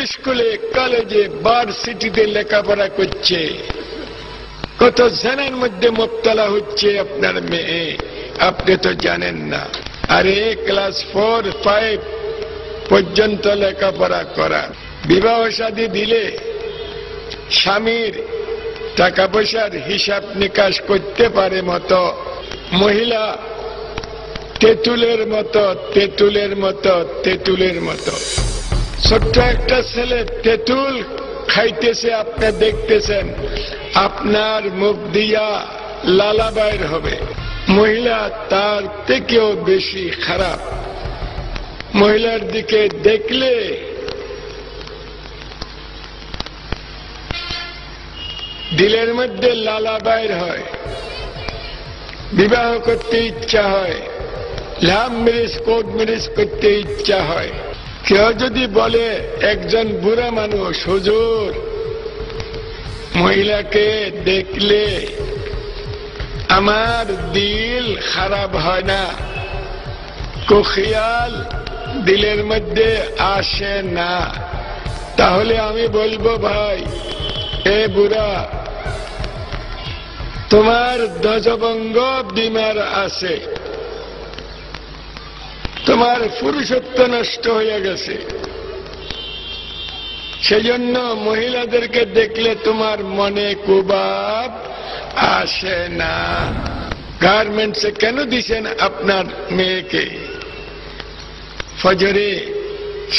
স্কুলে কলেজে ভার্সিটিতে লেখাপড়া করছে, কত জেনার মধ্যে মুবতলা হচ্ছে আপনার মেয়ে, আপনি তো জানেন না। আরে ক্লাস 4-5 পর্যন্ত লেখাপড়া করা, বিবাহ শাদী দিলে স্বামীর টাকা পয়সার হিসাব নিকাশ করতে পারে মতো মহিলা তেঁতুলের মতো তেঁতুলের মতো তেঁতুলের মতো। ছোট্ট একটা ছেলে তেঁতুল খাইতেছে, আপনি দেখতেছেন, আপনার মুখ দিয়া লালা বাইর হবে। মহিলা তার থেকেও বেশি খারাপ। মহিলার দিকে দেখলে দিলের মধ্যে লালা বাইর হয়, বিবাহ করতে ইচ্ছা হয়, লাভ ম্যারেজ কোর্ট ম্যারেজ করতে ইচ্ছা হয়। কেউ যদি বলে একজন বুড়া মানুষ, হুজুর মহিলাকে দেখলে আমার দিল খারাপ হয় না, খেয়াল দিলের মধ্যে আসে না, তাহলে আমি বলবো ভাই এ বুড়া, তোমার ধ্বজভঙ্গ বিমার আছে, তোমার পুরুষত্ব নষ্ট হয়ে গেছে। সেজন্য মহিলাদেরকে দেখলে তোমার মনে কুবাব আসে না। গার্মেন্টসে কেন দিছেন আপনার মেয়েকে? ফজরে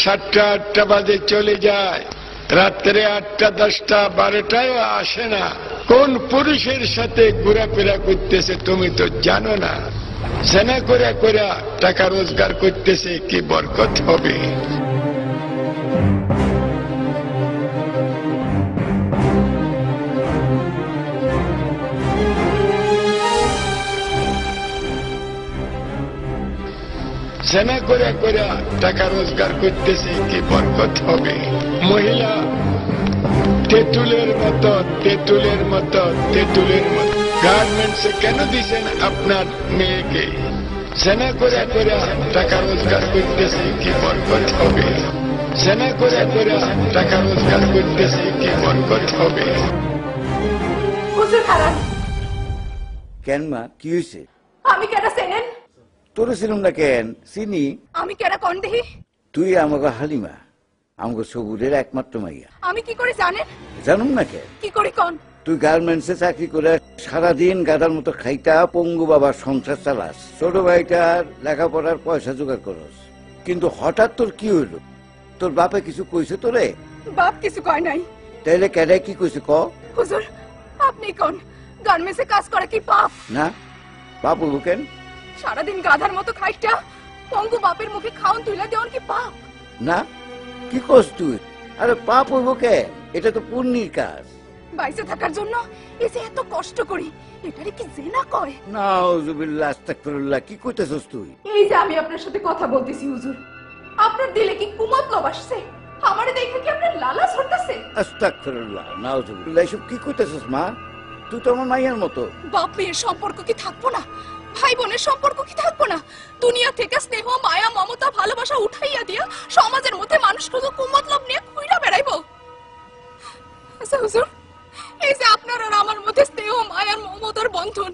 7টা-8টা বাজে চলে যায়, রাত্রে 8টা 10টা 12টায় আসে না। কোন পুরুষের সাথে ঘোরাফেরা করতেছে তুমি তো জানো না। জেনা করে করে টাকা রোজগার করতেছে, কি বরকত হবে? জেনা করে করে টাকা রোজগার করতেছে, কি বরকত হবে? মহিলা তেঁতুলের মতো তেঁতুলের মতো তেঁতুলের মতো। গার্মেন্টসে কেন দিছেন আপনার মেয়েকে? জেনা করে করে টাকা রোজগার করতেছে, কি বরকত হবে? জেনা করে করে টাকা রোজগার করতেছে, কি বরকত হবে? কেন মা, কি হয়েছে? আমি কেন চেনেন? তোর ছিলাম না কেন চিনি? আমি কেন কন দেহি? তুই আমাকে হালিমা, আমাকে সবুরের একমাত্র মাইয়া। আমি কি করে জানেন? জানুম না কেন? কি করি কন? তুই গার্মেন্টসে চাকরি করে সারাদিন গাদার মতো খাইতা পঙ্গু বাবার সংসার চালাস, ছোট ভাইটার লেখাপড়ার পয়সা জোগাড় করস, কিন্তু হঠাৎ তোর কি হইলো? তোর বাপে কিছু কইছে তোরে? বাপ কিছু কয় নাই। তাইলে কেডাই কি কইছে ক? হুজুর আপনি কোন? গার্মেন্টসে কাজ করা কি পাপ? না, পাপ হইব কেন? সারাদিন গাধার মতো খাইটা পঙ্গু বাপের মুখে খাওন তুইলা দেওয়ান কি পাপ? না, কি করছ তুই? আরে পাপ হইব কেন? এটা তো পুণ্যের কাজ। বাইসে থাকার জন্য এই যে এত কষ্ট করি, এটারে কি জেনা কয়? নাউজুবিল্লাহ আস্তাগফিরুল্লাহ, কি কইতেছস তুই? এই যে আমি আপনার সাথে কথা বলতেছি হুজুর, আপনার দিলে কি কুমতলব আসছে? আমারে দেখে কি আপনার লালা ছড়তাছে? আস্তাগফিরুল্লাহ, নাউজুবিল্লাহ, এসব কি কইতেছস মা? তুই তো আমার মাইয়ার মতো। বাপ মেয়ের সম্পর্ক কি থাকবো না? ভাই বোনের সম্পর্ক কি থাকবো না? দুনিয়া থেকে স্নেহ মায়া মমতা ভালোবাসা উঠাইয়া দিয়া সমাজের মধ্যে মানুষ শুধু কুমতলব নিয়ে ঘুরে বেড়াইবো? আচ্ছা হুজুর, এই যে আপনার আর আমার মধ্যে স্নেহ মায়ার মমতার বন্ধন,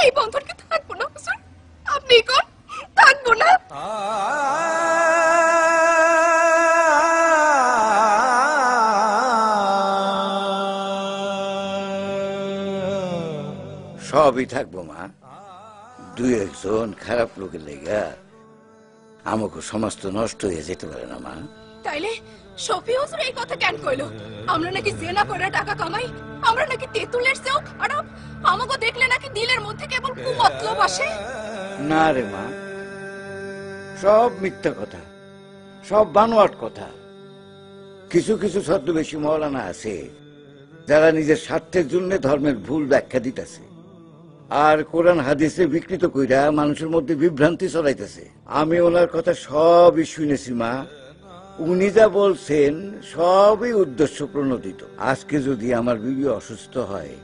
এই বন্ধন কি থাকবো না হুজুর? আপনি কোন থাকবো না? সবই থাকবো মা, দুই একজন খারাপ লোকের লেগা আমাকে সমাজ তো নষ্ট হয়ে যেতে পারে না মা। তাইলে শফি হুজুর এই কথা কেন কইলো? আমরা নাকি জেনা করে টাকা কামাই, আমরা নাকি তেঁতুলের চেয়েও খারাপ, আমাকে দেখলে নাকি দিলের মধ্যে কেবল কুমতলব আসে? না রে মা, সব মিথ্যা কথা, সব বানোয়াট কথা। কিছু কিছু ছদ্মবেশী মওলানা আছে যারা নিজের স্বার্থের জন্য ধর্মের ভুল ব্যাখ্যা দিতেছে আর কোরআন হাদিসে বিকৃত কইরা মানুষের মধ্যে বিভ্রান্তি ছড়াইতেছে। আমি ওনার কথা সবই শুনেছি মা, উনি যা বলছেন সবই উদ্দেশ্য প্রণোদিত। আজকে যদি আমার বিবি অসুস্থ হয়,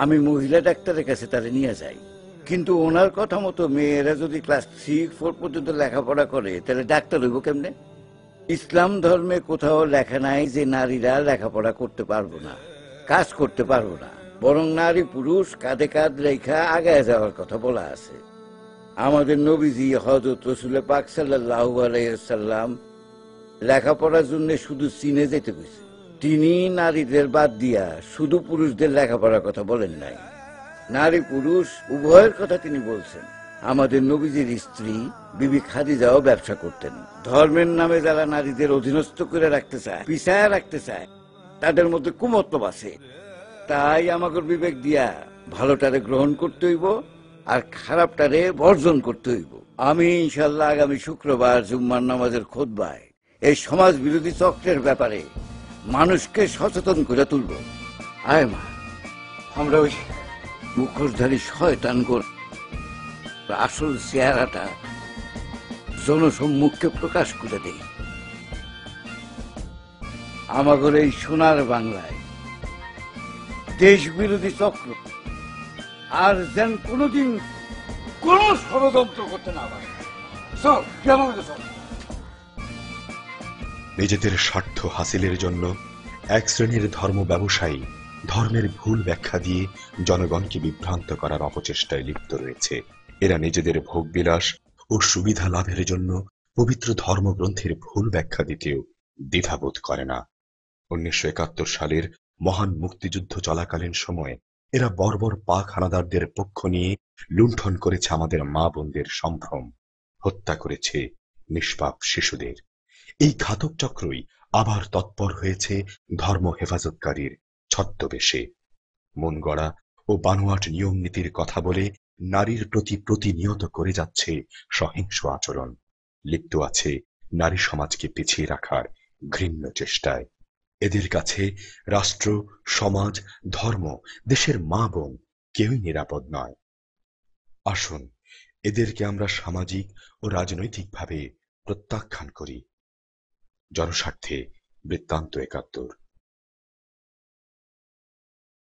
আমি মহিলা ডাক্তারের কাছে তারে নিয়ে যাই, কিন্তু ওনার কথা মতো মেয়েরা যদি ক্লাস 3-4 পর্যন্ত লেখাপড়া করে তাহলে ডাক্তার হইব কেমনে? ইসলাম ধর্মে কোথাও লেখা নাই যে নারীরা লেখাপড়া করতে পারবো না, কাজ করতে পারবো না, বরং নারী পুরুষ কাঁধে কাঁধ রেখা আগায় যাওয়ার কথা বলা আছে। আমাদের নবীজি হযরত রাসূল পাক সাল্লাল্লাহু আলাইহি সাল্লাম লেখাপড়ার জন্য শুধু চীনে যেতে কইছে। তিনি নারীদের বাদ দিয়া শুধু পুরুষদের লেখাপড়ার কথা বলেন নাই, নারী পুরুষ উভয়ের কথা তিনি বলছেন। আমাদের নবীজির স্ত্রী বিবি খাদিজাও ব্যবসা করতেন। ধর্মের নামে যারা নারীদের অধীনস্থ করে রাখতে চায়, পিছায় রাখতে চায়, তাদের মধ্যে কুমতলব আছে। তাই আমাদের বিবেক দিয়া ভালোটারে গ্রহণ করতে হইব আর খারাপটারে বর্জন করতে হইব। আমি ইনশাল্লাহ আগামী শুক্রবার জুম্মার নামাজের খুতবায় এই সমাজ বিরোধী চক্রের ব্যাপারে মানুষকে সচেতন করে তুলব। আয় মা, আমরা ওই মুখোশধারী শয়তান গোর আসল চেহারাটা জনসম্মুখে প্রকাশ করে দেই। আমাদের এই সোনার বাংলায় দেশ বিরোধী চক্র আর যেন কোনদিন কোন ষড়যন্ত্র করতে না পারে। চল, কেমন চল। নিজেদের স্বার্থ হাসিলের জন্য এক শ্রেণীর ধর্ম ব্যবসায়ী ধর্মের ভুল ব্যাখ্যা দিয়ে জনগণকে বিভ্রান্ত করার অপচেষ্টায় লিপ্ত রয়েছে। এরা নিজেদের ভোগবিলাস ও সুবিধা লাভের জন্য পবিত্র ধর্মগ্রন্থের ভুল ব্যাখ্যা দিতেও দ্বিধাবোধ করে না। 1971 সালের মহান মুক্তিযুদ্ধ চলাকালীন সময়ে এরা বর্বর পাক হানাদারদের পক্ষ নিয়ে লুণ্ঠন করেছে আমাদের মা বোনদের সম্ভ্রম, হত্যা করেছে নিষ্পাপ শিশুদের। এই ঘাতক চক্রই আবার তৎপর হয়েছে ধর্ম হেফাজতকারীর ছদ্মবেশে। মন গড়া ও বানোয়াট নিয়ম নীতির কথা বলে নারীর প্রতি প্রতিনিয়ত করে যাচ্ছে সহিংস আচরণ, লিপ্ত আছে নারী সমাজকে পিছিয়ে রাখার ঘৃণ্য চেষ্টায়। এদের কাছে রাষ্ট্র, সমাজ, ধর্ম, দেশের মা বোন কেউই নিরাপদ নয়। আসুন এদেরকে আমরা সামাজিক ও রাজনৈতিকভাবে প্রত্যাখ্যান করি। জনস্বার্থে বৃত্তান্ত ৭১।